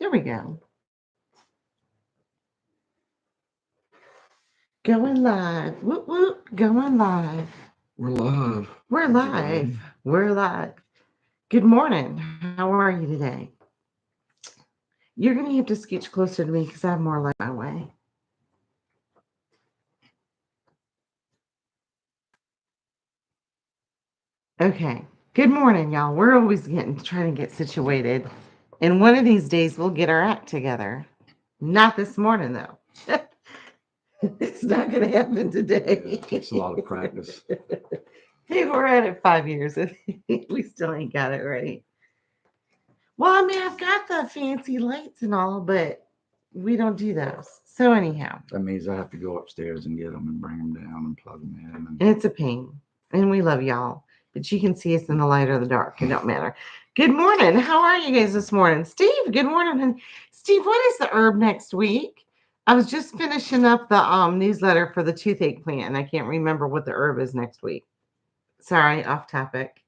There we go. Going live. Whoop whoop. Going live. We're live. We're live. We're live. Good morning. How are you today? You're going to have to scooch closer to me because I have more light my way. Okay. Good morning, y'all. We're always trying to get situated. And one of these days we'll get our act together. Not this morning though. It's not going to happen today. Yeah, it takes a lot of practice. Hey, we're at it 5 years. We still ain't got it right. Well, I mean, I've got the fancy lights and all, but we don't do those. So anyhow, That means I have to go upstairs and get them and bring them down and plug them in. and it's a pain. And we love y'all. But you can see us in the light or the dark. It don't matter. Good morning. How are you guys this morning? Steve, good morning. And Steve, what is the herb next week? I was just finishing up the newsletter for the toothache plant, and I can't remember what the herb is next week. Sorry, off topic.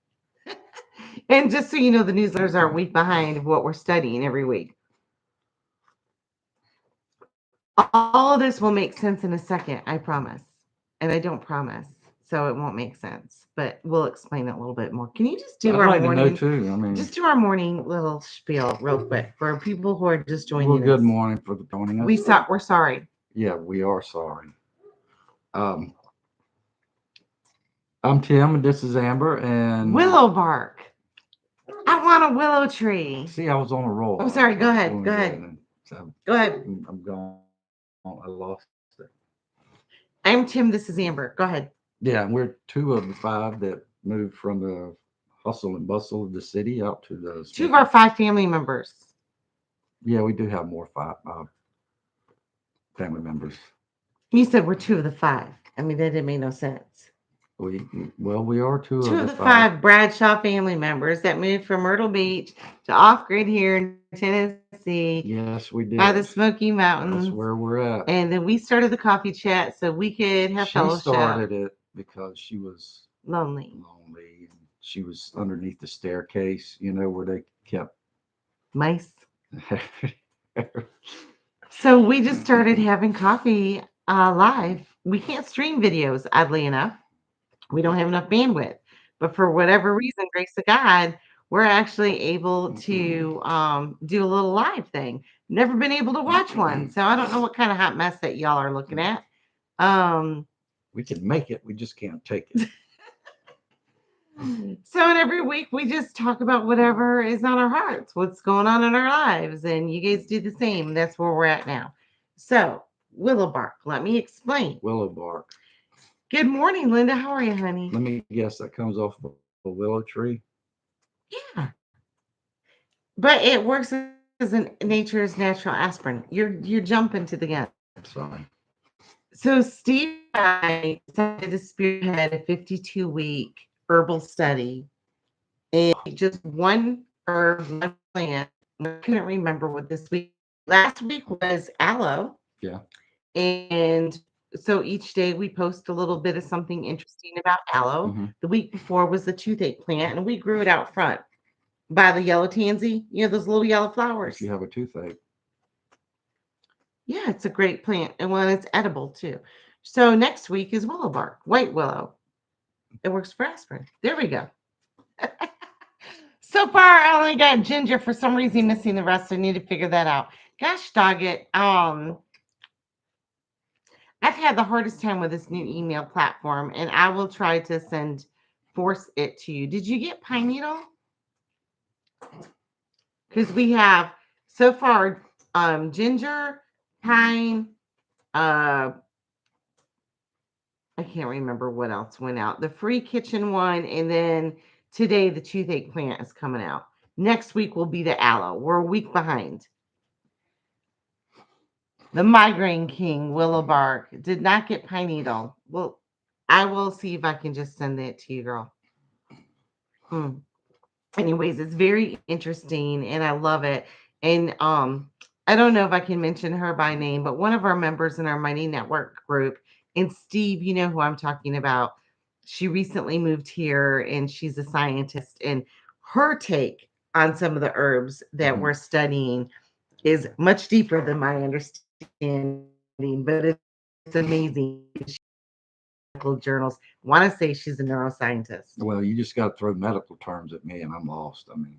And just so you know, the newsletters are a week behind of what we're studying every week. All of this will make sense in a second, I promise. And I don't promise, so it won't make sense. But we'll explain it a little bit more. Can you just do I'd our like to know morning, too. I mean, just do our morning little spiel real quick for people who are just well, joining good us? morning for the joining us. We're sorry. Yeah, we are sorry. Um, I'm Tim, and this is Amber. And Willow bark. I want a willow tree. see, I was on a roll. I'm sorry. Go ahead. Doing Go good, ahead. and so Go ahead. I'm gone. I lost it. I'm Tim. This is Amber. Go ahead. Yeah, and we're two of the five that moved from the hustle and bustle of the city out to the Two of Smoky. our 5 family members. Yeah, we do have more five family members. You said we're 2 of the 5. I mean, that didn't make no sense. We well, we are two Two of of the the five. 5 Bradshaw family members that moved from Myrtle Beach to off grid here in Tennessee Yes, we by the did. Smoky Mountains. That's where we're at. And then we started the coffee chat so we could have She fellowship. started it because she was Lonely. lonely and she was underneath the staircase, you know, where they kept. Mice. So we just started having coffee live. We can't stream videos, oddly enough. We don't have enough bandwidth. But for whatever reason, grace of God, we're actually able to do a little live thing. Never been able to watch one. So I don't know what kind of hot mess that y'all are looking at. Um, We can make it, we just can't take it. so in every week we just talk about whatever is on our hearts, what's going on in our lives, and you guys do the same. That's where we're at now. So willow bark, let me explain. Willow bark. Good morning, Linda. How are you, honey? Let me guess, that comes off a willow tree. Yeah, but it works as nature's natural aspirin. You're jumping to the gun. Sorry. So Steve and I decided to spearhead a 52-week herbal study, and just one herb, one plant. I couldn't remember what this week. Last week was aloe, Yeah. and so each day we post a little bit of something interesting about aloe. Hmm. The week before was the toothache plant, and we grew it out front by the yellow tansy. You know those little yellow If flowers. you have a toothache. Yeah, it's a great plant, and one it's edible too. So next week is willow bark, white willow. It works for aspirin. There we go. So far, I only got ginger. For some reason, missing the rest. I need to figure that out. Gosh dog it. I've had the hardest time with this new email platform, and I will try to force it to you. Did you get pine needle? Because we have so far ginger, pine, uh I can't remember what else went out. The free kitchen one, and then today the toothache plant is coming out. Next week will be the aloe. We're a week behind. The migraine king, willow bark, did not get pine needle. Well, I will see if I can just send that to you, girl. Hmm. Anyways, it's very interesting and I love it. And I don't know if I can mention her by name, but one of our members in our Mighty Network group, and Steve, you know who I'm talking about. She recently moved here and she's a scientist, and her take on some of the herbs that Hmm. we're studying is much deeper than my understanding, but it's amazing. She medical journals. Want to say she's a neuroscientist. Well, you just got to throw medical terms at me, and I'm lost. I mean,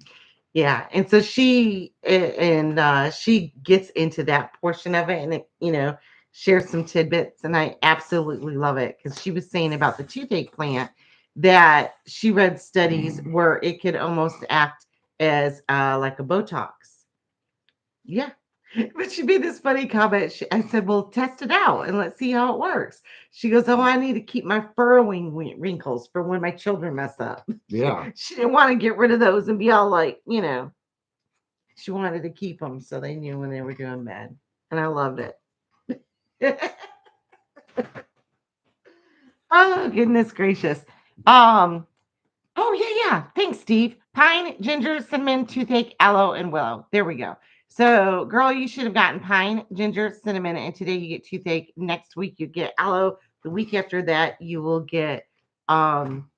Yeah, and so she gets into that portion of it, and shares some tidbits, and I absolutely love it because she was saying about the toothache plant that she read studies where it could almost act as like a Botox. Yeah. But she made this funny comment. I said, "Well, test it out and let's see how it works." She goes, "Oh, I need to keep my furrowing wrinkles for when my children mess up." yeah, She didn't want to get rid of those and be all like, she wanted to keep them so they knew when they were doing bad. And I loved it. Oh, goodness gracious. Um, Oh, yeah, yeah. Thanks, Steve. Pine, ginger, cinnamon, toothache, aloe, and willow. There we go. So, girl, you should have gotten pine, ginger, cinnamon, and today you get toothache. Next week you get aloe. The week after that you will get um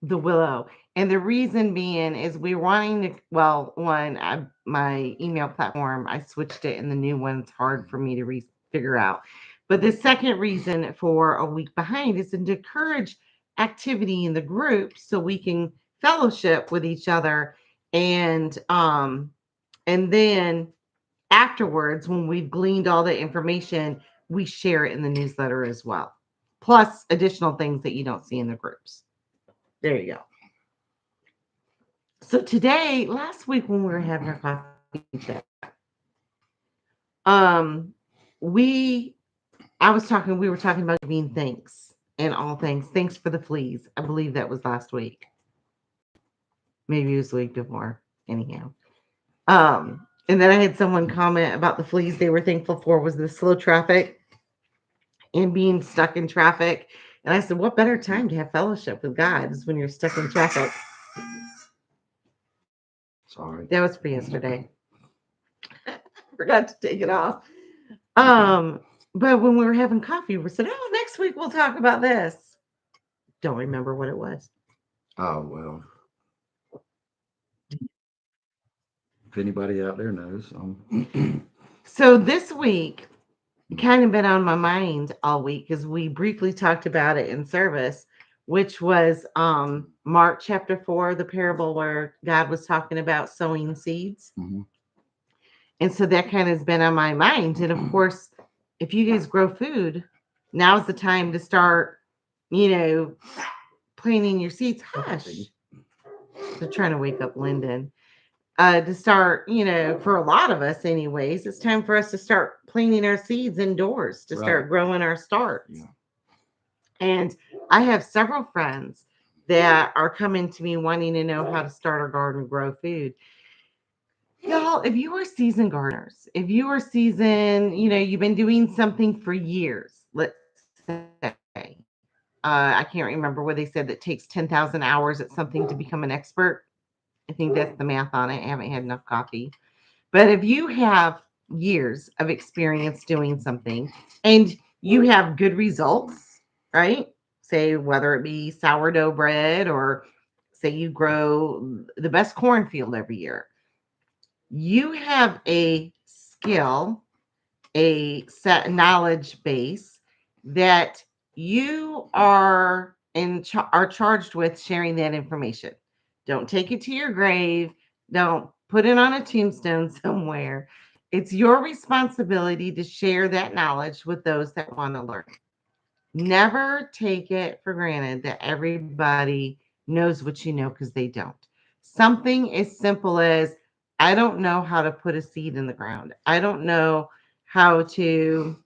the willow. And the reason being is we're wanting to, well, one, my email platform, I switched it and the new one, it's hard for me to figure out. But the second reason for a week behind is to encourage activity in the group so we can fellowship with each other, and then afterwards when we've gleaned all the information, we share it in the newsletter as well. Plus additional things that you don't see in the groups. There you go. So today, last week when we were having our coffee chat, um, we I was talking, we were talking about giving thanks and all things. Thanks for the fleas. I believe that was last week. Maybe it was the week before. Anyhow. And then I had someone comment about the fleas they were thankful for was the slow traffic and being stuck in traffic. And I said, what better time to have fellowship with God is when you're stuck in traffic? sorry. That was for yesterday. Forgot to take it off. Um, but when we were having coffee, we said, "Oh, next week we'll talk about this." Don't remember what it was. Oh well, if anybody out there knows, So this week kind of been on my mind all week because we briefly talked about it in service, which was Mark chapter 4, the parable where God was talking about sowing seeds. mhm. And so that kind of has been on my mind. And of course, if you guys grow food, now's the time to start, you know, planting your seeds. Hush. They're trying to wake up Lyndon. To start, for a lot of us, anyways, it's time for us to start planting our seeds indoors to Right. start growing our starts. Yeah. And I have several friends that are coming to me wanting to know how to start a garden, grow food. Y'all, if you are seasoned gardeners, if you are seasoned, you've been doing something for years, let's say, I can't remember where they said that takes 10,000 hours at something to become an expert. I think that's the math on it. I haven't had enough coffee. But if you have years of experience doing something and you have good results, right? Say whether it be sourdough bread or say you grow the best cornfield every year, you have a skill, a set knowledge base that you are charged with sharing that information. Don't take it to your grave. Don't put it on a tombstone somewhere. It's your responsibility to share that knowledge with those that want to learn. Never take it for granted that everybody knows what you know because they don't. Something as simple as I don't know how to put a seed in the ground. I don't know how to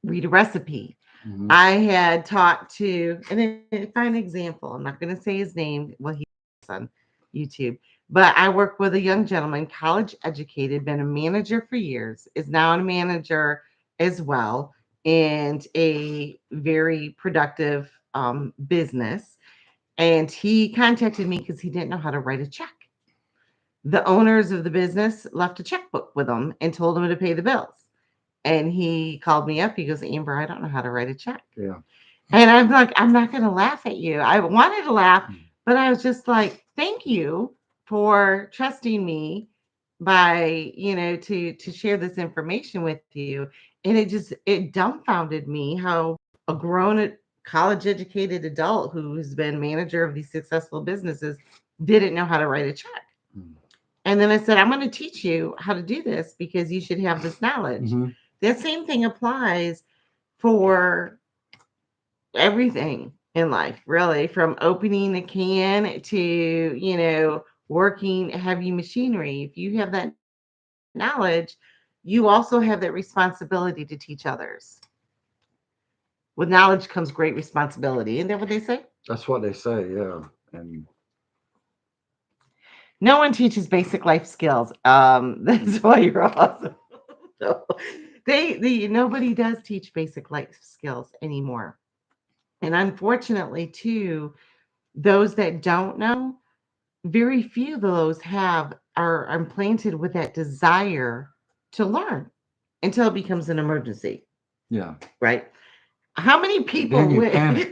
read a recipe. Mhm. I had talked to, and if I an example, I'm not going to say his name. Well, he's on YouTube, but I work with a young gentleman, college educated, been a manager for years, is now a manager as well, and a very productive business. And he contacted me because he didn't know how to write a check. The owners of the business left a checkbook with him and told him to pay the bills. And he called me up. He goes, Amber, I don't know how to write a check. Yeah. And I'm like, I'm not going to laugh at you. I wanted to laugh, Mm. but I was just like, thank you for trusting me by, to share this information with you. And it dumbfounded me how a college educated adult who's been manager of these successful businesses didn't know how to write a check. Mm. And then I said, I'm going to teach you how to do this because you should have this knowledge. Mm-hmm. That same thing applies for everything in life, really, from opening a can to, working heavy machinery. If you have that knowledge, you also have that responsibility to teach others. With knowledge comes great responsibility. Isn't that what they say? That's what they say, yeah. And No one teaches basic life skills. That's why you're awesome. No, nobody does teach basic life skills anymore. And unfortunately, too, those that don't know, very few of those are implanted with that desire to learn until it becomes an emergency, yeah, right? How many then people you went panic.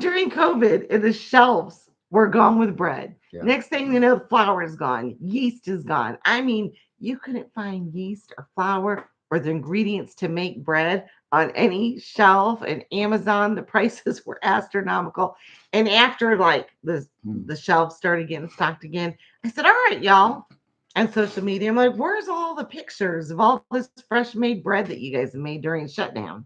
during COVID and the shelves were gone with bread? Yeah. Next thing you know, the flour is gone, yeast is gone. I mean, you couldn't find yeast or flour or the ingredients to make bread on any shelf. And Amazon, the prices were astronomical. And after like the shelves started getting stocked again, I said, "All right, y'all." On social media, I'm like, "Where's all the pictures of all this fresh made bread that you guys have made during shutdown?"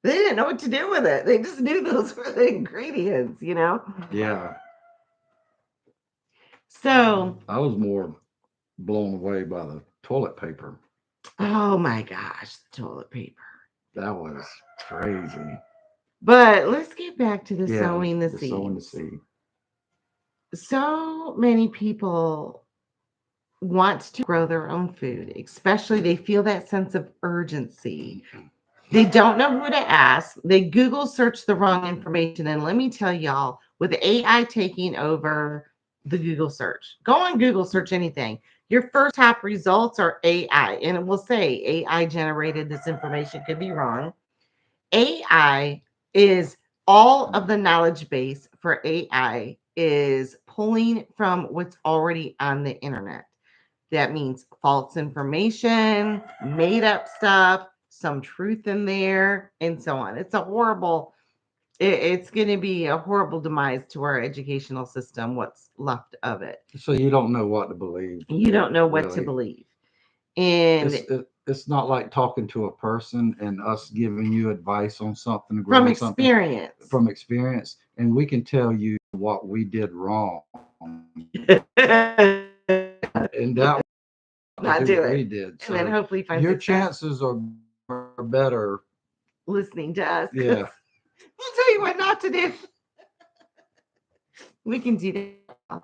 They didn't know what to do with it. They just knew those were the ingredients. Yeah. So, I was more blown away by the toilet paper. oh my gosh, toilet paper. That was crazy. But let's get back to the Yeah, sowing the the sowing the seeds. seed. So many people want to grow their own food, especially they feel that sense of urgency. They don't know who to ask. They Google search the wrong information. And let me tell y'all, with AI taking over the Google search, go on Google, search anything. Your first top results are AI, and it will say AI generated this information. Could be wrong. AI is all of the knowledge base for AI is pulling from what's already on the internet. That means false information, made up stuff, some truth in there, and so on. It's going to be a horrible demise to our educational system, what's left of it. So you don't know what to believe, You don't know what to really. believe. And It's not like talking to a person and us giving you advice on something, from growing something experience, from experience, and we can tell you what we did wrong, and that not do do what we it. did. And then So hopefully find your success chances are better. listening to us because Yeah. we'll tell you what not to do. We can do that.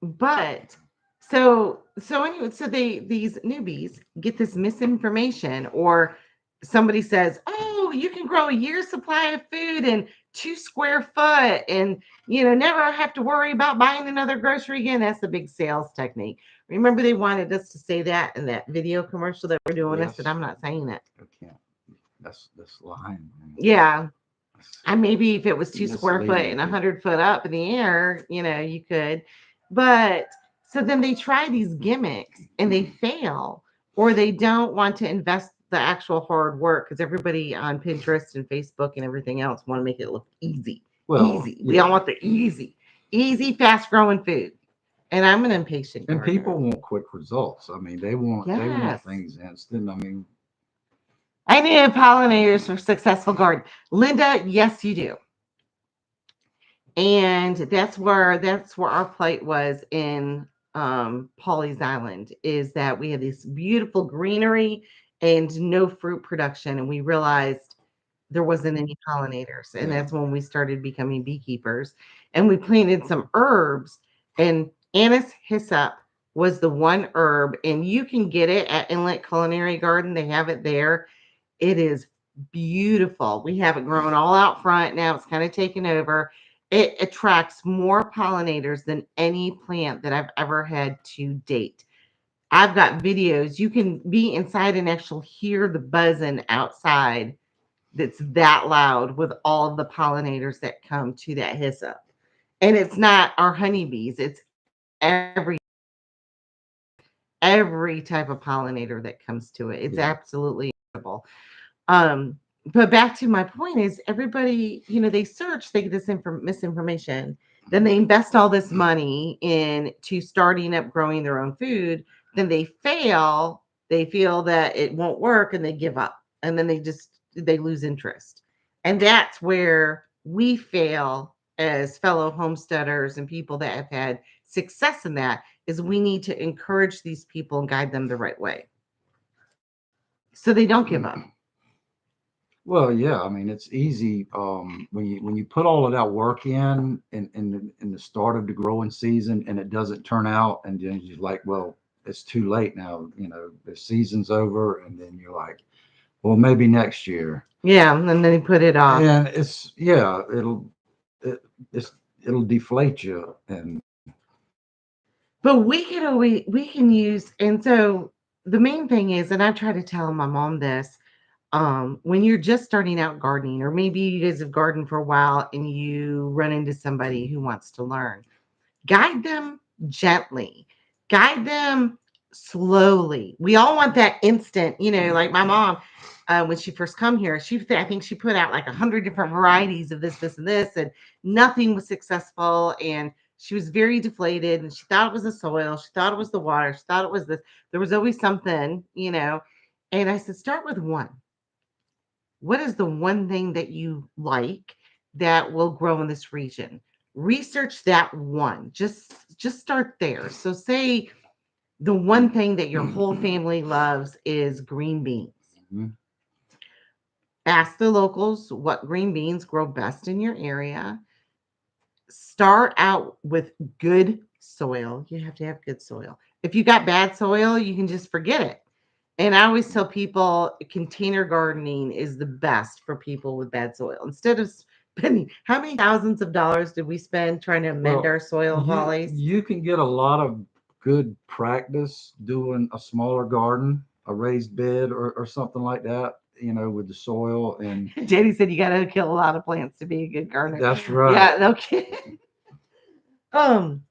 But so anyway, so these newbies get this misinformation, or somebody says, "Oh, you can grow a year's supply of food in 2 square foot, and never have to worry about buying another grocery again." That's the big sales technique. Remember, they wanted us to say that in that video commercial that we're doing. I said, Yes. "I'm not saying it." I can't. That's lying. Yeah, That's and maybe if it was 2 square foot misleading and a people. 100 foot up in the air, you could. But so then they try these gimmicks and they fail, or they don't want to invest the actual hard work because everybody on Pinterest and Facebook and everything else want to make it look easy. Well, Easy. We all yeah. want the easy, fast growing food. And I'm an impatient And gardener. people want quick results. I mean, they want Yes. things instant. I mean, I need pollinators for successful garden. Linda, yes, you do. And that's where our plight was in Pawleys Island, is that we had this beautiful greenery and no fruit production, and we realized there wasn't any pollinators, and yeah. that's when we started becoming beekeepers. And we planted some herbs, and anise hyssop was the one herb, and you can get it at Inlet Culinary Garden. They have it there. It is beautiful. We have it grown all out front. Now it's kind of taken over. It attracts more pollinators than any plant that I've ever had to date. I've got videos. You can be inside and actually hear the buzzing outside that's that loud with all the pollinators that come to that hyssop. And it's not our honeybees, it's every type of pollinator that comes to it. It's Yeah. absolutely incredible. Um, but back to my point is everybody, they search, they get this misinformation, then they invest all this money into starting up growing their own food, then they fail, they feel that it won't work and they give up. And then they lose interest. And that's where we fail as fellow homesteaders and people that have had success in that is we need to encourage these people and guide them the right way so they don't give up. Well, yeah, I mean it's easy when you put all of that work in the start of the growing season and it doesn't turn out, and then you're like, well, it's too late now. The season's over, and then you're like, well, maybe next year. Yeah, and then they put it off. And it's yeah, it'll deflate you, and But we can use, and so the main thing is, and I try to tell my mom this, when you're just starting out gardening, or maybe you guys have gardened for a while and you run into somebody who wants to learn, guide them gently, guide them slowly. We all want that instant, like my mom, when she first come here, I think she put out like 100 different varieties of this, and this, and nothing was successful. And she was very deflated, and she thought it was the soil. She thought it was the water. She thought it was this. There was always something. And I said, start with one. What is the one thing that you like that will grow in this region? Research that one. Just start there. So say the one thing that your whole family loves is green beans. mhm, Ask the locals what green beans grow best in your area. Start out with good soil. You have to have good soil. If you got bad soil, you can just forget it. And I always tell people container gardening is the best for people with bad soil. Instead of spending, how many thousands of dollars did we spend trying to amend well, our soil, Hollies? you can get a lot of good practice doing a smaller garden, a raised bed, or something like that. With the soil, and Jenny said you got to kill a lot of plants to be a good gardener. that's right. Yeah, no kidding. Um,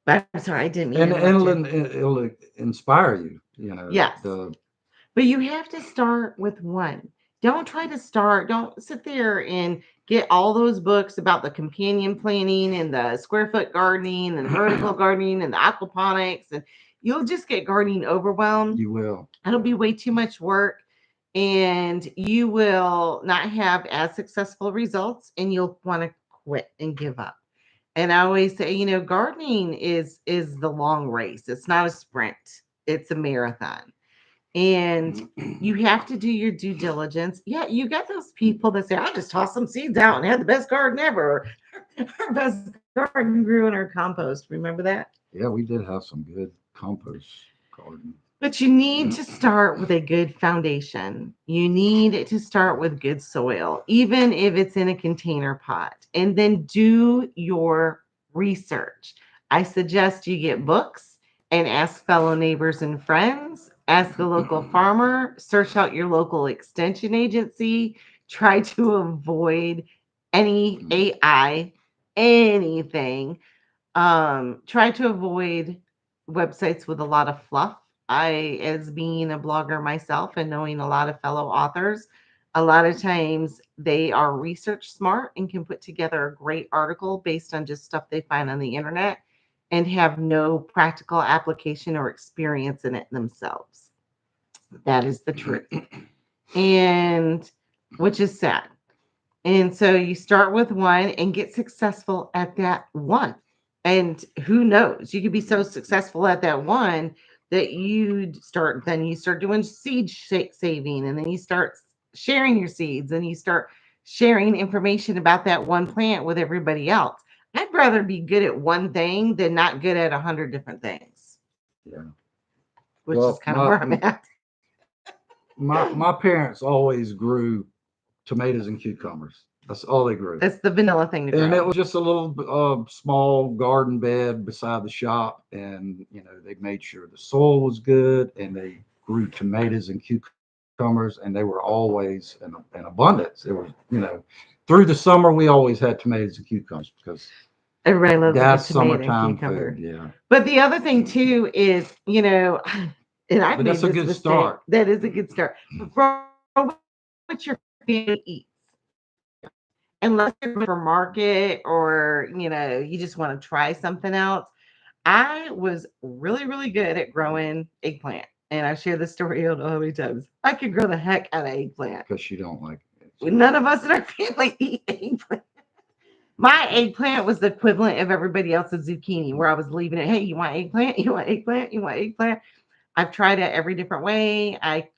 but I'm sorry, I didn't mean to And interrupt you. it'll inspire you. Yes. The But you have to start with one. Don't sit there and get all those books about the companion planning and the square foot gardening and vertical gardening and the aquaponics, and you'll just get gardening overwhelmed. you will. It'll be way too much work, and you will not have as successful results, and you'll want to quit and give up. And I always say, gardening is the long race. It's not a sprint. It's a marathon, and you have to do your due diligence. Yeah, you got those people that say, I'll just toss some seeds out and have the best garden ever. Our best garden grew in our compost. Remember that? Yeah, we did have some good compost garden. But you need to start with a good foundation. You need to start with good soil, even if it's in a container pot, and then do your research. I suggest you get books and ask fellow neighbors and friends, ask a local farmer, search out your local extension agency, try to avoid any AI, anything. Try to avoid websites with a lot of fluff. As being a blogger myself and knowing a lot of fellow authors, a lot of times they are research smart and can put together a great article based on just stuff they find on the internet and have no practical application or experience in it themselves. That is the truth. And which is sad. And so you start with one and get successful at that one. And who knows, you could be so successful at that one that you start doing seed saving, and then you start sharing your seeds, and you start sharing information about that one plant with everybody else. I'd rather be good at one thing than not good at 100 different things, Yeah. which is Well, kind of where I'm at. my parents always grew tomatoes and cucumbers. That's all they grew. That's the vanilla thing to And it grow. was just a little small garden bed beside the shop, and they made sure the soil was good, and they grew tomatoes and cucumbers, and they were always in abundance. It was through the summer we always had tomatoes and cucumbers because Everybody loves a good That's tomato and summertime food. cucumber. Yeah, But the other thing too is, and I've but made that's a this good mistake. start. That is a good start. But grow what your family eats. Unless you're going for market or, you just want to try something else. I was really, really good at growing eggplant. And I've shared this story, I don't know how many times. I could grow the heck out of eggplant. Because you don't like it. None of us in our family eat eggplant. My eggplant was the equivalent of everybody else's zucchini, where I was leaving it. Hey, you want eggplant? You want eggplant? You want eggplant? I've tried it every different way. I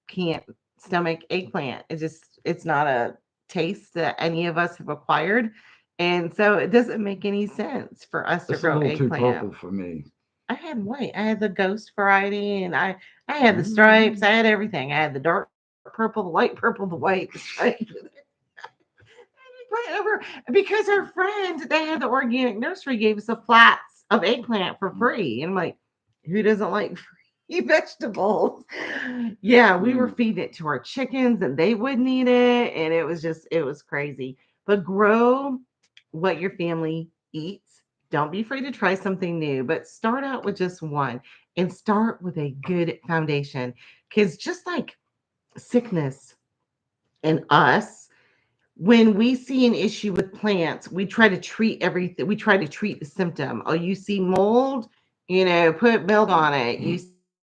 can't stomach eggplant. It's not a taste that any of us have acquired. And so it doesn't make any sense for us to It's a grow little too eggplant. purple for me. I had white. I had the ghost variety and I had the stripes. Mm. I had everything. I had the dark purple, the white purple, the white, the stripes. Eggplant over because our friend that had the organic nursery gave us a flats of eggplant for free. And I'm like, who doesn't like free vegetables? Yeah, we were Mm. feeding it to our chickens and they wouldn't eat it. And it was crazy. But grow what your family eats. Don't be afraid to try something new, but start out with just one and start with a good foundation. Because just like sickness and us, when we see an issue with plants, we try to treat everything. We try to treat the symptom. Oh, you see mold, put milk on it. You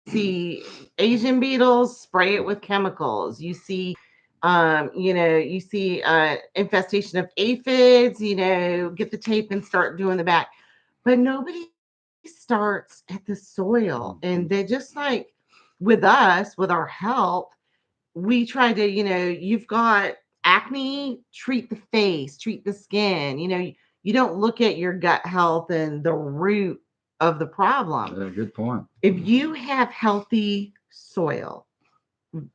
see Asian beetles, spray it with chemicals. You see, you see infestation of aphids. Get the tape and start doing the back. But nobody starts at the soil, and they're just like with us, with our health we try to, you've got acne, treat the face, treat the skin. You don't look at your gut health and the root of the problem. Good point. If you have healthy soil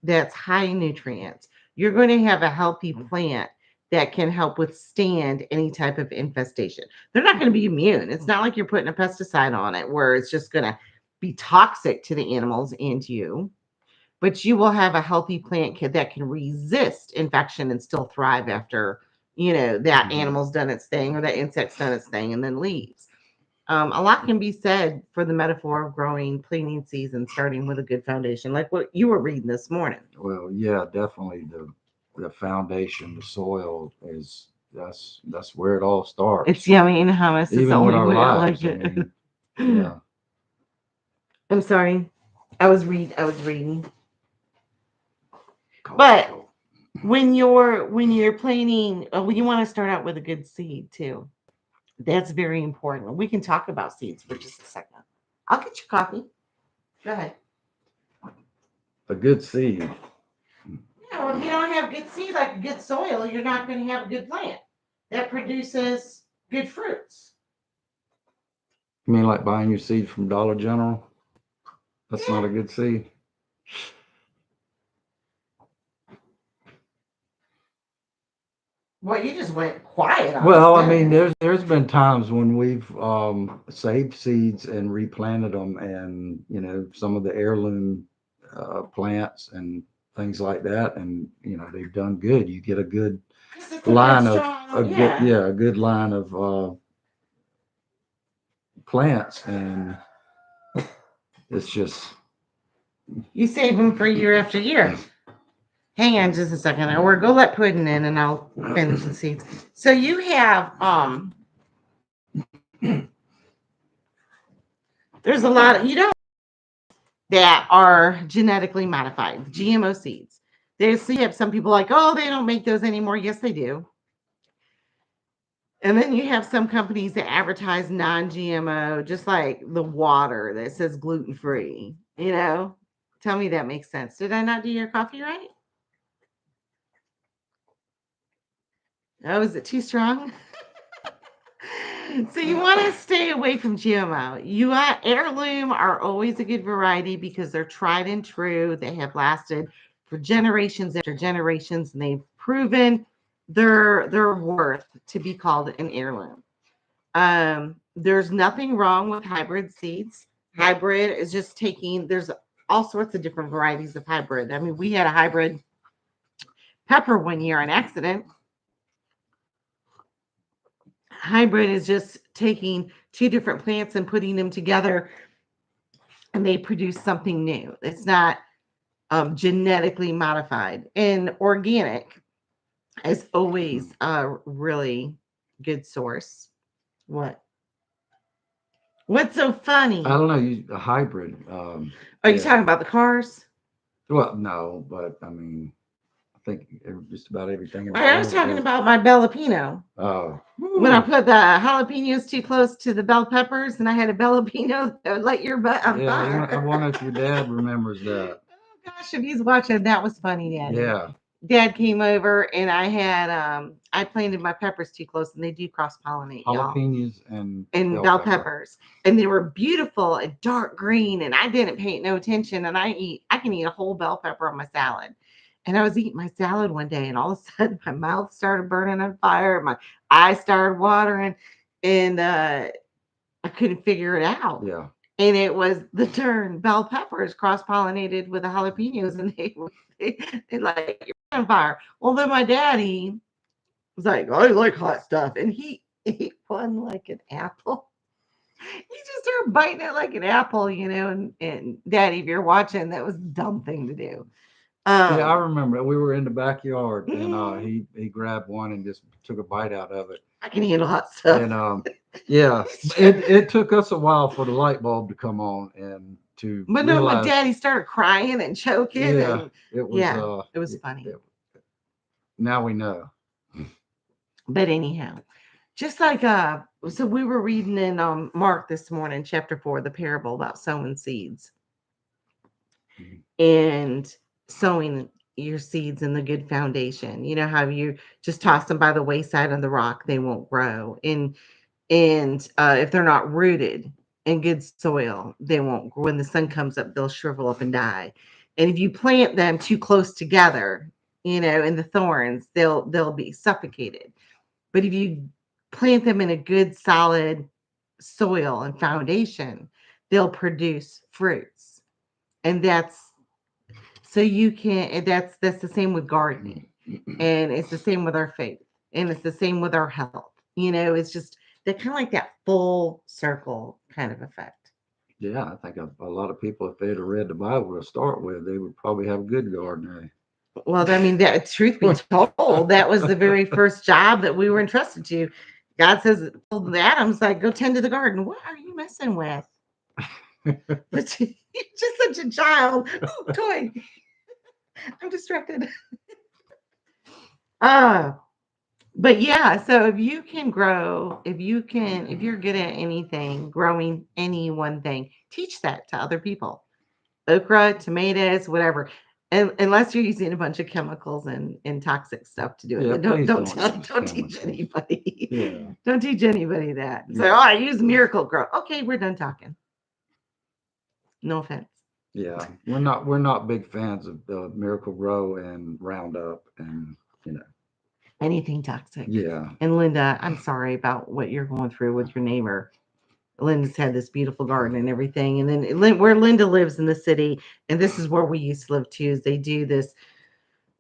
that's high in nutrients, you're going to have a healthy plant that can help withstand any type of infestation. They're not going to be immune. It's not like you're putting a pesticide on it where it's just going to be toxic to the animals and to you, but you will have a healthy plant that can resist infection and still thrive after that Mhm. animal's done its thing or that insect's done its thing and then leaves. A lot can be said for the metaphor of growing planting seeds and starting with a good foundation, like what you were reading this morning. Well, yeah, definitely the foundation, the soil is that's where it all It's starts. yummy and hummus is the Even with only our way I like lives, I it. mean, yeah, I'm sorry, I was reading, but cultural. when you're planting, when you want to start out with a good seed too. That's very important. We can talk about seeds for just a second. I'll get you coffee. Go ahead. A good seed. Yeah, well, if you don't have good seed, like a good soil, you're not going to have a good plant that produces good fruits. You mean like buying your seed from Dollar General? That's not Yeah. a good seed. Well, you just went quiet on us Well, I mean, there. there's been times when we've saved seeds and replanted them, and some of the heirloom plants and things like that, and they've done good. You get a good Because it's a good, line of a strong, good yeah. yeah a good line of plants, and it's just You save them for year after year. Hang on just a second. Or go let Puddin in and I'll finish the seeds. So you have, there's a lot of, you don't that are genetically modified, GMO seeds. There's so you have some people like, oh, they don't make those anymore. Yes, they do. And then you have some companies that advertise non-GMO, just like the water that says gluten free. Tell me that makes sense. Did I not do your coffee right? Oh, is it too strong? So you want to stay away from GMO. Heirloom are always a good variety because they're tried and true. They have lasted for generations after generations, and they've proven their worth to be called an heirloom. There's nothing wrong with hybrid seeds. Hybrid is just taking. There's all sorts of different varieties of hybrid. I mean, we had a hybrid pepper one year on accident. Hybrid is just taking two different plants and putting them together and they produce something new. It's not genetically modified. And organic is always a really good source. What? What's so I funny? don't know. A hybrid. Are you Yeah. talking about the cars? Well, no, but I mean, I think just about everything in the I was world talking does. about my jalapeno. Oh, When I whew. put the jalapenos too close to the bell peppers and I had a jalapeno that would light your butt on Yeah. I wonder fire. if your dad remembers that. Oh gosh, if he's watching, that was funny, Daddy. Yeah. Dad came over and I planted my peppers too close and they do cross pollinate, y'all. Jalapenos and And bell bell pepper. peppers. And they were beautiful and dark green. And I didn't pay no attention. And I can eat a whole bell pepper on my salad. And I was eating my salad one day, and all of a sudden my mouth started burning on fire. My eyes started watering, and I couldn't figure it out. Yeah. And it was the turn bell peppers cross pollinated with the jalapenos, and they like you're on fire. Well, then my daddy was like, I like hot stuff, and he ate one like an apple. He just started biting it like an apple, and Daddy, if you're watching, that was a dumb thing to do. Yeah, I Um, remember we were in the backyard and mm, he grabbed one and just took a bite out of it. I can handle hot And stuff. yeah, it took us a while for the light bulb to come on and to But no, my realize, daddy started crying and choking, yeah, and it was yeah, it was funny. now we know. But anyhow, just like so we were reading in Mark this morning, chapter 4, the parable about sowing seeds Mhm. and sowing your seeds in the good foundation. You know how you just toss them by the wayside on the rock, they won't grow. And if they're not rooted in good soil, they won't. When the sun comes up, they'll shrivel up and die. And if you plant them too close together, in the thorns, they'll be suffocated. But if you plant them in a good solid soil and foundation, they'll produce fruits. And that's the same with gardening. And it's the same with our faith. And it's the same with our health. It's just they're kind of like that full circle kind of effect. Yeah, I think a lot of people, if they'd have read the Bible to start with, they would probably have a good garden. Well, I mean, that truth be Eh? told, that was the very first job that we were entrusted to. God says, told Adam's like, go tend to the garden. What are you messing with? But you're just such a child. Ooh, toy. I'm distracted. Uh, but yeah, so if you can grow, if you're good at anything, growing any one thing, teach that to other people. Okra, tomatoes, whatever. And unless you're using a bunch of chemicals and toxic stuff to do it, Yeah, then don't please don't don't tell, use don't teach chemicals. anybody. Yeah, Don't teach anybody that. Say, oh, yeah, I use Miracle Grow. Okay, we're done talking. No offense. yeah. We're not big fans of the Miracle Grow and Roundup and you know. Anything toxic. Yeah, And Linda, I'm sorry about what you're going through with your neighbor. Linda's had this beautiful garden and everything. And then where Linda lives in the city, and this is where we used to live too, is they do this.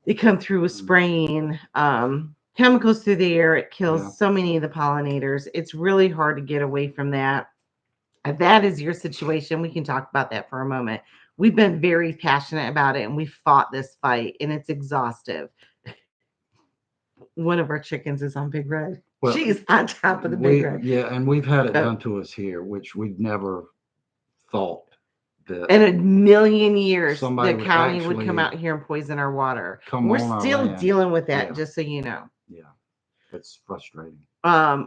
They come through with spraying chemicals through the air. It yeah. kills so many of the pollinators. It's really hard to get away from that. If that is your situation, we can talk about that for a moment. We've been very passionate about it and we fought this fight and it's exhaustive. One of our chickens is on Big Red. Well, She's on top of the Big we Red. yeah, and we've had it Uh, done to us here, which we'd never thought that in a million years, somebody the would county would come actually out here and poison our water. come We're on our still land. dealing with that, Yeah, just so you know. yeah. It's frustrating.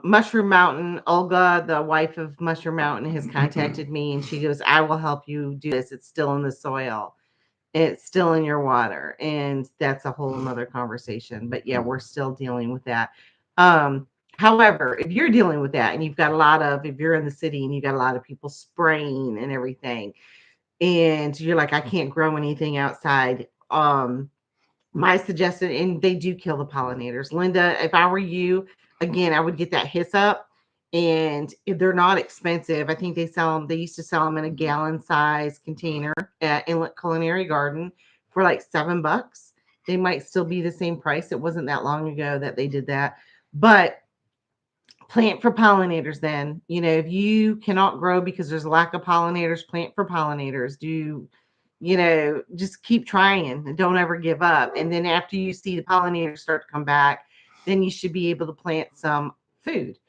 Mushroom Mountain, Olga, the wife of Mushroom Mountain, has contacted me and she goes, I will help you do this. It's still in the soil, it's still in your water. And that's a whole nother conversation. But yeah, we're still dealing with that. Um, However, if you're dealing with that and if you're in the city and you got a lot of people spraying and everything, and you're like, I can't grow anything outside. My suggestion, and they do kill the pollinators. Linda, if I were you, again, I would get that hiss up. And if they're not expensive, I think they used to sell them in a gallon size container at Inlet Culinary Garden for like $7. They might still be the same price. It wasn't that long ago that they did that. But Plant for pollinators then. If you cannot grow because there's a lack of pollinators, plant for pollinators. Just keep trying and don't ever give up. And then after you see the pollinators start to come back, then you should be able to plant some food.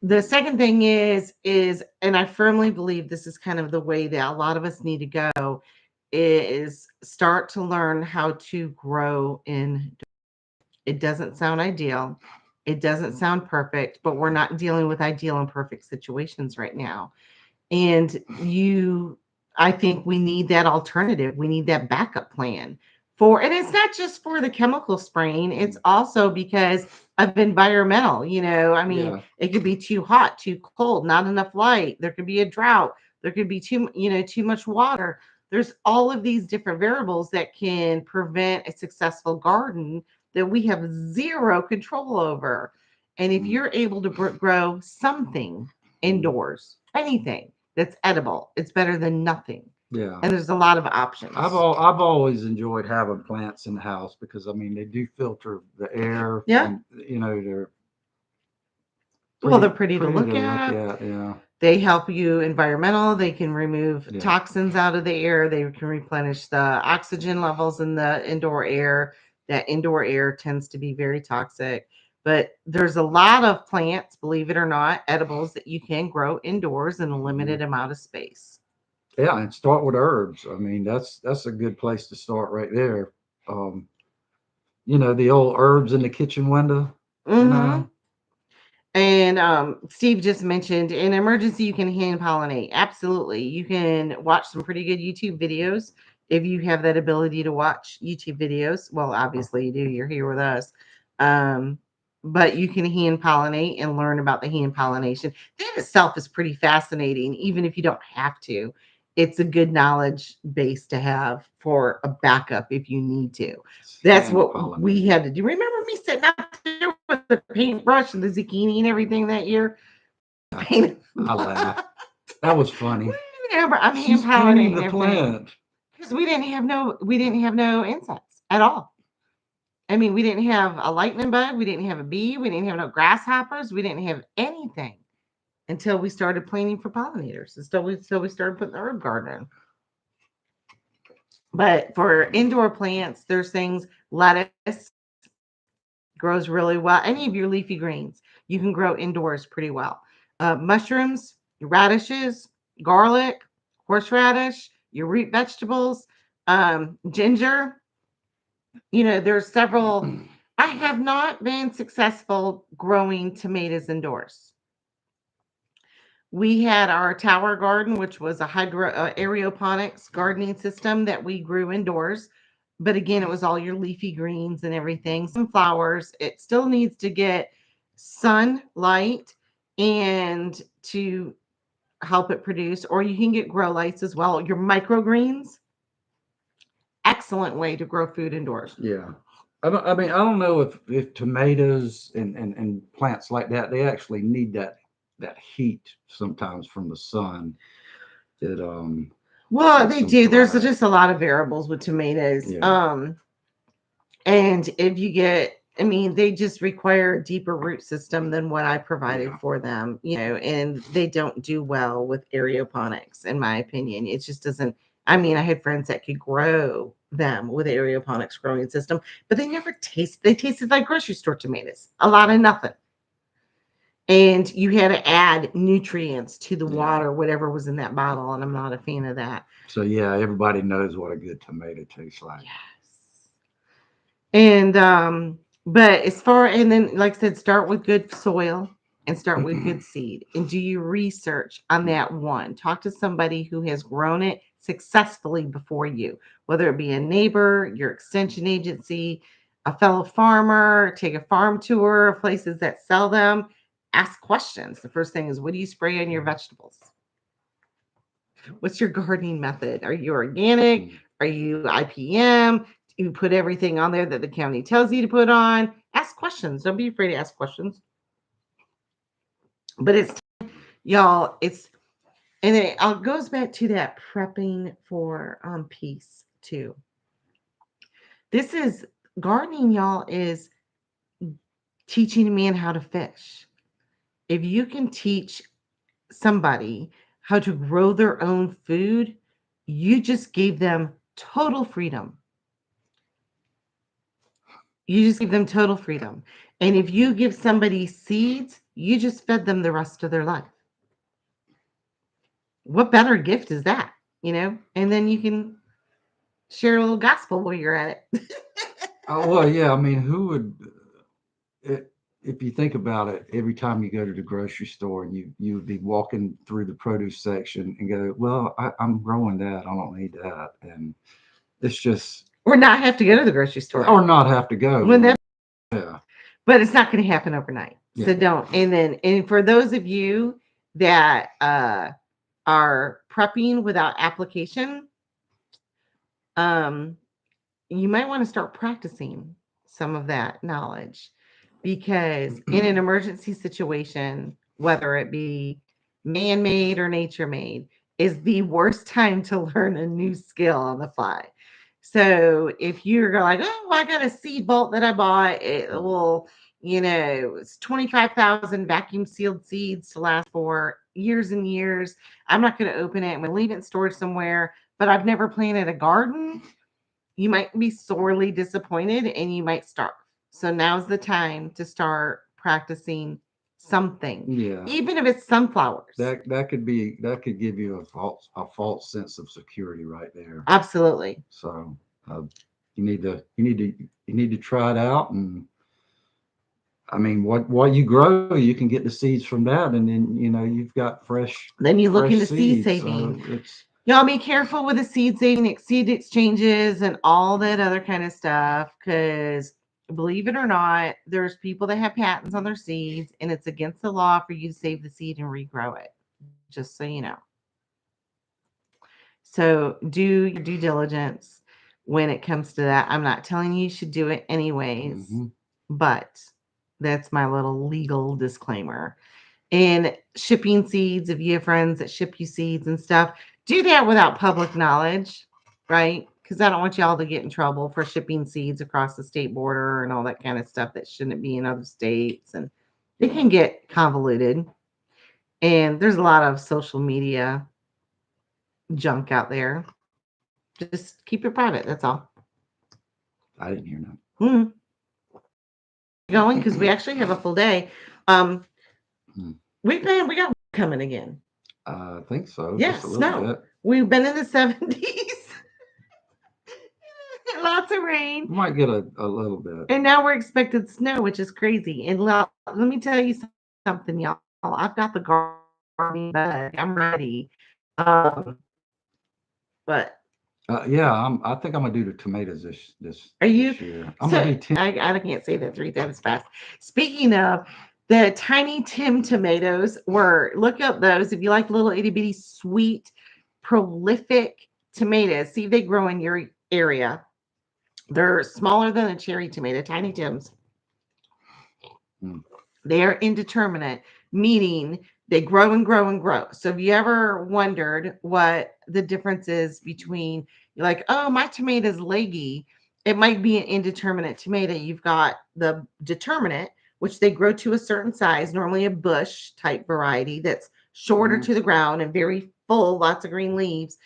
The second thing is, and I firmly believe this is kind of the way that a lot of us need to go, is start to learn how to grow in. It doesn't sound ideal. It doesn't sound perfect, but we're not dealing with ideal and perfect situations right now. And I think we need that alternative. We need that backup plan and it's not just for the chemical spraying, it's also because of environmental. I mean, Yeah. it could be too hot, too cold, not enough light. There could be a drought. There could be too much water. There's all of these different variables that can prevent a successful garden that we have zero control over. And if Mhm. you're able to grow something indoors, anything that's edible, it's better than nothing. Yeah. And there's a lot of options. I've always enjoyed having plants in the house because I mean they do filter the air Yeah. and they're Well, they're pretty pretty to pretty look to look at. at. Yeah. They help you environmental. They can remove Yeah. toxins out of the air. They can replenish the oxygen levels in the indoor air. That indoor air tends to be very toxic. But there's a lot of plants, believe it or not, edibles that you can grow indoors in a Mhm. limited amount of space. Yeah, and start with herbs. I mean, that's a good place to start right there. Um, the old herbs in the kitchen window, you Mm-hmm. know? And Steve just mentioned in emergency, you can hand pollinate. Absolutely. You can watch some pretty good YouTube videos if you have that ability to watch YouTube videos. Well, obviously you do. You're here with us. Um, but you can hand pollinate and learn about the hand pollination. That itself is pretty fascinating, even if you don't have to. It's a good knowledge base to have for a backup if you need to. It's That's hand what we pollinating. had to do. Remember me sitting out there with the paintbrush and the zucchini and everything that year? Painted. I laugh. That was funny. Remember, I'm hand She's painting pollinating the everything plant. because we didn't have no insects at all. I mean, we didn't have a lightning bug, we didn't have a bee, we didn't have no grasshoppers, we didn't have anything until we started planting for pollinators. And so we started putting the herb garden in. But for indoor plants, there's things lettuce grows really well. Any of your leafy greens you can grow indoors pretty well. Mushrooms, radishes, garlic, horseradish, your root vegetables, ginger. There's several. I have not been successful growing tomatoes indoors. We had our tower garden, which was a aeroponics gardening system that we grew indoors. But again, it was all your leafy greens and everything. Some flowers. It still needs to get sunlight and to help it produce. Or you can get grow lights as well. Your microgreens, excellent way to grow food indoors. Yeah. I mean, I don't know if tomatoes and plants like that, they actually need that heat sometimes from the sun that Well, makes they them do. There's thrive. just a lot of variables with tomatoes. Yeah. And if you get, I mean, they just require a deeper root system than what I provided Yeah. for them, and they don't do well with aeroponics, in my opinion. It just doesn't. I mean, I had friends that could grow them with aeroponics growing system, but they tasted like grocery store tomatoes, a lot of nothing. And you had to add nutrients to the Yeah. water, whatever was in that bottle, and I'm not a fan of that. So yeah, everybody knows what a good tomato tastes like. Yes. And but as far and then like I said, start with good soil and start with good seed and do your research on that one. Talk to somebody who has grown it successfully before you, whether it be a neighbor, your extension agency, a fellow farmer, take a farm tour of places that sell them. Ask questions. The first thing is, what do you spray on your vegetables? What's your gardening method? Are you organic? Are you IPM? You put everything on there that the county tells you to put on. Ask questions. Don't be afraid to ask questions. But it's y'all. It's and it goes back to that prepping for peace too. This is gardening, y'all. Is teaching a man how to fish. If you can teach somebody how to grow their own food, you just gave them total freedom. You just give them total freedom. And if you give somebody seeds, you just fed them the rest of their life. What better gift is that? And then you can share a little gospel while you're at it. Oh, well, yeah. I mean, who would, it, if you think about it, every time you go to the grocery store and you would be walking through the produce section and go, well, I'm growing that. I don't need that. And it's just, Or not have to go to the grocery store. or not have to When go. that, Yeah. but it's not going to happen overnight. Yeah. So don't. And for those of you that are prepping without application, um, you might want to start practicing some of that knowledge because in an emergency situation, whether it be man made or nature made, is the worst time to learn a new skill on the fly. So if you're like, oh, I got a seed vault that I bought, it's 25,000 vacuum sealed seeds to last for years and years. I'm not going to open it. I'm going to leave it in storage somewhere, but I've never planted a garden. You might be sorely disappointed and you might starve. So now's the time to start practicing something, Yeah. even if it's sunflowers. That could give you a false sense of security right there. Absolutely. So uh, you need to try it out, and I mean, what you grow, you can get the seeds from that, and then you've got Then you look fresh into seed seeds. So saving. it's Y'all be careful with the seed saving, seed exchanges, and all that other kind of stuff. Because believe it or not, there's people that have patents on their seeds, and it's against the law for you to save the seed and regrow it. Just so you know. So do your due diligence when it comes to that. I'm not telling you should do it anyways, hmm but that's my little legal disclaimer. And shipping seeds, if you have friends that ship you seeds and stuff, do that without public knowledge, right? Because I don't want y'all to get in trouble for shipping seeds across the state border and all that kind of stuff that shouldn't be in other states. And it can get convoluted. And there's a lot of social media junk out there. Just keep it private. That's all. I didn't hear that. Mm. Going because we actually have a full day. Um, Hmm. we got coming again. I think so, Yeah, just a little snow. bit. We've been in the 70s, lots of rain, We might get a little bit. and now we're expected snow, which is crazy. And let me tell you something, y'all. I've got the gardening bug. I'm ready. Um, but Yeah, I think I'm gonna do the tomatoes are you? this year. I'm gonna So do 10. I can't say that three times fast. Speaking of the tiny Tim tomatoes, were look up those if you like little itty bitty sweet, prolific tomatoes. See if they grow in your area. They're smaller than a cherry tomato, tiny Tims. Mm, They are indeterminate, meaning they grow and grow and grow. So, have you ever wondered what the difference is between, you're like, oh, my tomato's leggy? It might be an indeterminate tomato. You've got the determinate, which they grow to a certain size, normally a bush type variety that's shorter mm. to the ground and very full, lots of green leaves.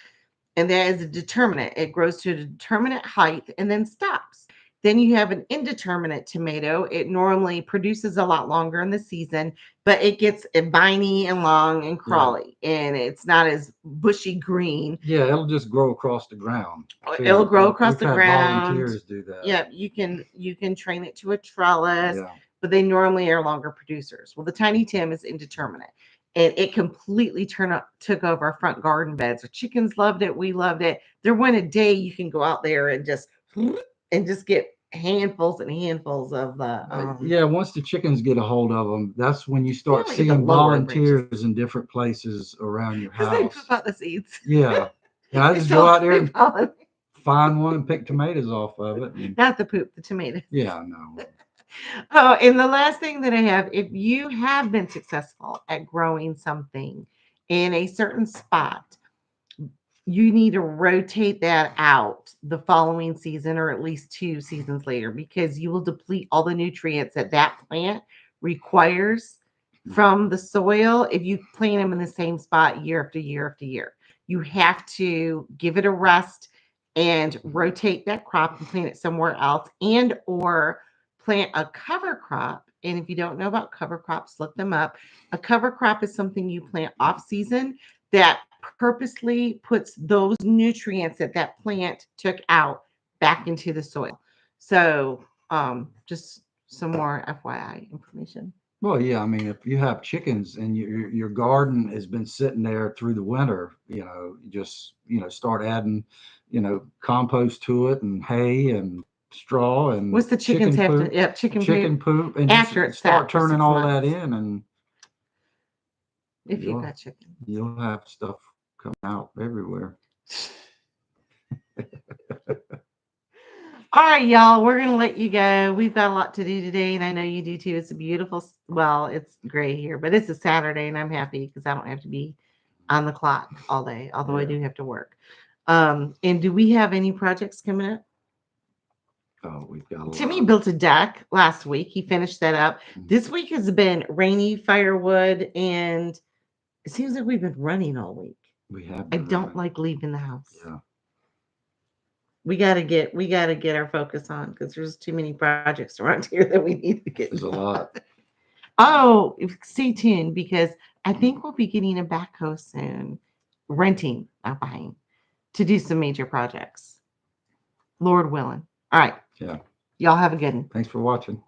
And that is a determinate. It grows to a determinate height and then stops. Then you have an indeterminate tomato. It normally produces a lot longer in the season, but it gets viney and long and Yeah, crawly, and it's not as bushy green. yeah, it'll just grow across the ground It'll too. grow across We've the had ground. volunteers do that. Yeah, you can train it to a trellis, Yeah, but they normally are longer producers. Well, the tiny Tim is indeterminate. And it completely took over our front garden beds. Our chickens loved it. We loved it. There went a day you can go out there and just get handfuls and handfuls of the yeah. Once the chickens get a hold of them, that's when you you start only get the seeing lower branches volunteers in different places around your because they house. poop out the seeds. Yeah, and I It's just go all out there poop and pollen. find one and pick tomatoes off of it. And Not the poop, the tomatoes. yeah, no. Oh, and the last thing that I have, if you have been successful at growing something in a certain spot, you need to rotate that out the following season or at least 2 seasons later because you will deplete all the nutrients that plant requires from the soil if you plant them in the same spot year after year after year. You have to give it a rest and rotate that crop and plant it somewhere else and or plant a cover crop. And if you don't know about cover crops, look them up. A cover crop is something you plant off season that purposely puts those nutrients that that plant took out back into the soil. So, just some more FYI information. Well, yeah, I mean, if you have chickens and your garden has been sitting there through the winter, you just start adding, compost to it and hay and straw and What's the chickens chicken have to? poop, Yep, chicken chicken poop poop, and just after it's start sat for turning six all that months. in, and If you've you'll got chickens. you'll have stuff come out everywhere. All right, y'all, we're going to let you go. We've got a lot to do today, and I know you do too. It's a beautiful, well, it's gray here, but it's a Saturday, and I'm happy because I don't have to be on the clock all day, although I Yeah. do have to work. And do we have any projects coming up? Oh, we've got a Timmy lot. built a deck last week. He finished that up. Mhm. This week has been rainy, firewood, and it seems like we've been running all week. We have I been don't running. like leaving the house. Yeah, We gotta get our focus on because there's too many projects around here that we need to get there's a done. lot. Oh, stay tuned because I think we'll be getting a backhoe soon, renting, not buying, to do some major projects. Lord willing. All right, Yeah. y'all have a good one. Thanks for watching.